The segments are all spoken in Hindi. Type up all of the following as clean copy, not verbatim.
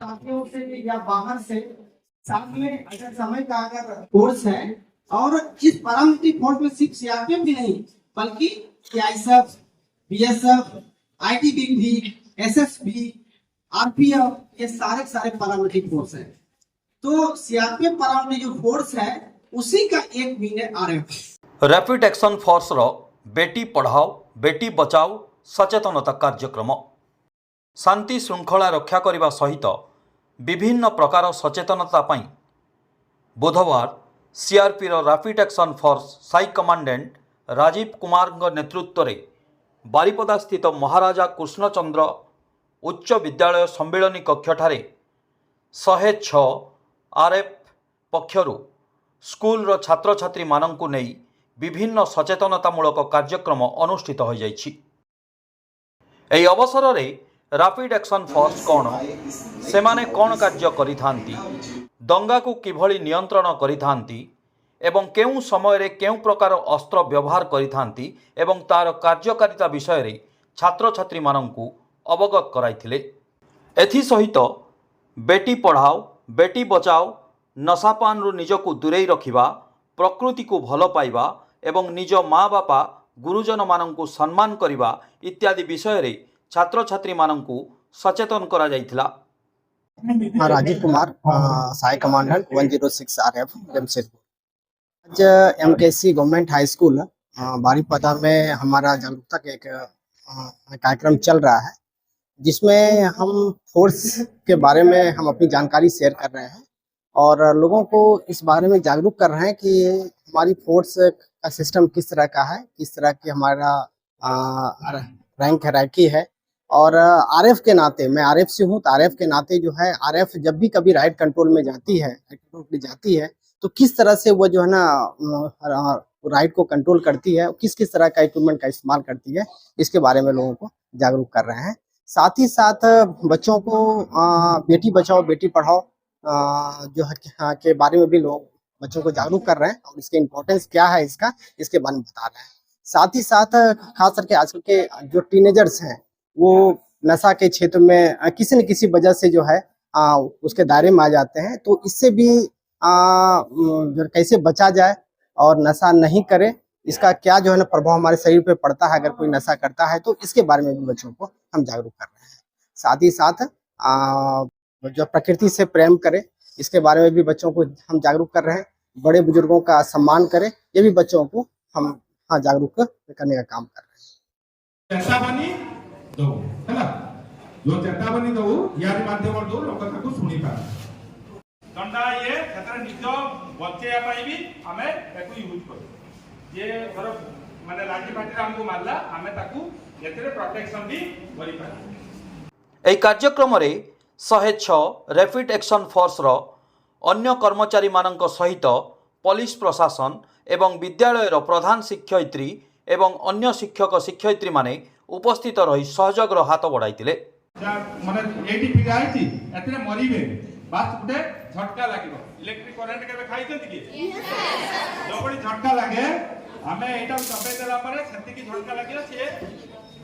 साथियों से या बाहर से साथ में अगर समय का अगर कोर्स है और इस पैरामिलिट्री फोर्स में सिर्फ सीआरपीएफ भी नहीं बल्कि CISF, BSF, ITBP, SSB, RPF ये सारे पैरामिलिट्री फोर्स है। तो सीआरपीएफ पैरामिलिट्री जो फोर्स है उसी का एक विंग है आरएफ। रैपिड एक्शन फोर्स रो बेटी पढ़ाओ बेटी बचाओ सचेतनता कार्यक्रम शांति श्रृंखला रक्षा करने सहित विभिन्न प्रकार सचेतनता पाई बुधवार सीआरपी रैपिड एक्शन फोर्स साई कमांडेंट राजीव कुमार नेतृत्व में बारिपदा स्थित महाराजा कृष्णचंद्र उच्च विद्यालय सम्मिलनी कक्षठारे 106 आरएफ पक्षरु स्कूल छात्र छात्री मानंकु नेई विभिन्न सचेतनतामूलक कार्यक्रम अनुष्ठित हो जाइछि। एही अवसर रे रैपिड एक्शन फोर्स कौन सेमाने कौन कार्य करिथांती दंगा को किभली नियंत्रण करिथांती एवं केउं समय रे केउं प्रकार अस्त्र व्यवहार करिथांती एवं तार कार्यकारिता विषय रे छात्र छात्री मानंकु अवगत कराइथिले। एथि सहित बेटी पढ़ाओ बेटी बचाओ नशापान रु निजको दूरेई रखिबा प्रकृति को भल पाइबा एवं निज माँ बापा गुरुजन मानंकु सम्मान करिबा इत्यादि विषय रे छात्र छात्री मानंकु सचेतन करा जाइथिला। राजीव कुमार साई कमांडेंट 106 आरएफ जमशेदपुर। आज MKC government high school Baripada में हमारा जागरूकता का एक कार्यक्रम चल रहा है जिसमें हम फोर्स के बारे में हम अपनी जानकारी शेयर कर रहे हैं और लोगों को इस बारे में जागरूक कर रहे हैं कि हमारी फोर्स का सिस्टम किस तरह का है, किस तरह की हमारा रैंक हायरार्की है। और आरएफ के नाते, मैं आरएफ से हूँ तो आरएफ के नाते जो है आरएफ जब भी कभी राइट कंट्रोल में जाती है तो किस तरह से वो जो है ना राइट को कंट्रोल करती है, किस किस तरह का इक्विपमेंट का इस्तेमाल करती है, इसके बारे में लोगों को जागरूक कर रहे हैं। साथ ही साथ बच्चों को बेटी बचाओ बेटी पढ़ाओ जो है के बारे में भी लोग बच्चों को जागरूक कर रहे हैं और इसके इम्पोर्टेंस क्या है इसके बारे में बता रहे हैं। साथ ही साथ खास करके आजकल के जो टीनेजर्स हैं वो नशा के क्षेत्र में किसी न किसी वजह से जो है उसके दायरे में आ जाते हैं। तो इससे भी जो कैसे बचा जाए और नशा नहीं करे, इसका क्या जो है ना प्रभाव हमारे शरीर पे पड़ता है अगर कोई नशा करता है, तो इसके बारे में भी बच्चों को हम जागरूक कर रहे हैं। साथ ही साथ जो प्रकृति से प्रेम करे इसके बारे में भी बच्चों को हम जागरूक कर रहे हैं। बड़े बुजुर्गों का सम्मान करें, ये भी बच्चों को हम जागरूक करने का काम कर रहे हैं। चेतावनी दो है जो चेतावनी दो यार माध्यम दो लोक ताको सुनी पार दंडा ये क्षेत्र निज बचेया पाई भी हमें ताको यूज करू जे धर माने लाठी फाटी हमको मारला हमें ताको एतरे प्रोटेक्शन भी करि पार। एही कार्यक्रम रे 106 रैपिड एक्शन फोर्स रो अन्य कर्मचारी मानक सहित पुलिस प्रशासन एवं विद्यालय रो प्रधान शिक्षयित्री एवं अन्य शिक्षक शिक्षयित्री माने उपस्थित रही सहयोग हाथ बढ़ाइतिले। माने एडी पिगा आइछि एतरे मरिबे बास गुटे झटका लागिबो इलेक्ट्रिक करंट केबे खाइछथि कि जो बडी झटका लागे हमें एटा दबे देला परे सेति की झटका लागिला से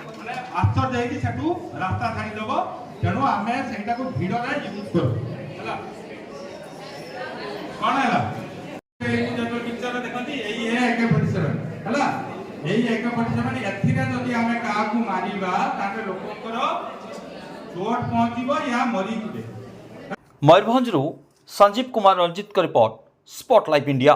माने आश्चर्य हेकि सेटू रास्ता छाडी देबो तेणु हमें सेटा को भिड़ रे यूज करू हला कोन हला जो पिक्चर देखंती एई है AK-47 हला एई AK-47 एथिरे जदि हमें का को मारिबा ताके लोकंकर चोट पहुंचीबो या मरी जिवे। मयूरभंज संजीव कुमार रंजित का रिपोर्ट स्पॉटलाइट इंडिया।